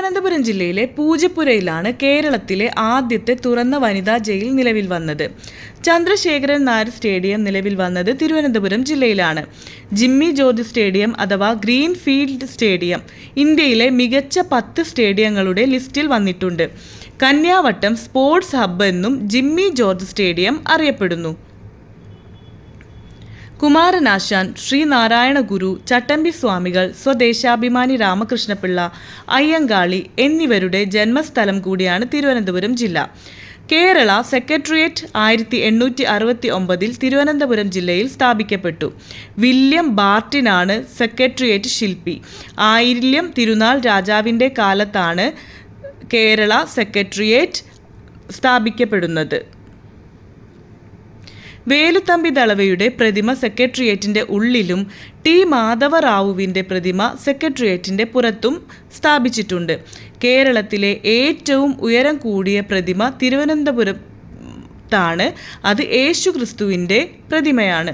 തിരുവനന്തപുരം ജില്ലയിലെ പൂജപ്പുരയിലാണ് കേരളത്തിലെ ആദ്യത്തെ തുറന്ന വനിതാ ജയിൽ നിലവിൽ വന്നത്. ചന്ദ്രശേഖരൻ നായർ സ്റ്റേഡിയം നിലവിൽ വന്നത് തിരുവനന്തപുരം ജില്ലയിലാണ്. ജിമ്മി ജോർജ് സ്റ്റേഡിയം അഥവാ ഗ്രീൻഫീൽഡ് സ്റ്റേഡിയം ഇന്ത്യയിലെ മികച്ച 10 സ്റ്റേഡിയങ്ങളുടെ ലിസ്റ്റിൽ വന്നിട്ടുണ്ട്. കന്യാവട്ടം സ്പോർട്സ് ഹബ്ബ് എന്നും ജിമ്മി ജോർജ് സ്റ്റേഡിയം അറിയപ്പെടുന്നു. കുമാരനാശാൻ, ശ്രീനാരായണ ഗുരു, ചട്ടമ്പി സ്വാമികൾ, സ്വദേശാഭിമാനി രാമകൃഷ്ണപിള്ള, അയ്യങ്കാളി എന്നിവരുടെ ജന്മസ്ഥലം കൂടിയാണ് തിരുവനന്തപുരം ജില്ല. കേരള സെക്രട്ടേറിയറ്റ് 1869 തിരുവനന്തപുരം ജില്ലയിൽ സ്ഥാപിക്കപ്പെട്ടു. വില്യം ബാർട്ടിനാണ് സെക്രട്ടേറിയറ്റ് ശില്പി. ആയില്യം തിരുനാൾ രാജാവിൻ്റെ കാലത്താണ് കേരള സെക്രട്ടേറിയറ്റ് സ്ഥാപിക്കപ്പെടുന്നത്. വേലുത്തമ്പി ദളവയുടെ പ്രതിമ സെക്രട്ടേറിയറ്റിൻ്റെ ഉള്ളിലും ടി മാധവറാവുവിൻ്റെ പ്രതിമ സെക്രട്ടേറിയറ്റിൻ്റെ പുറത്തും സ്ഥാപിച്ചിട്ടുണ്ട്. കേരളത്തിലെ ഏറ്റവും ഉയരം കൂടിയ പ്രതിമ തിരുവനന്തപുരത്താണ്. അത് യേശുക്രിസ്തുവിൻ്റെ പ്രതിമയാണ്.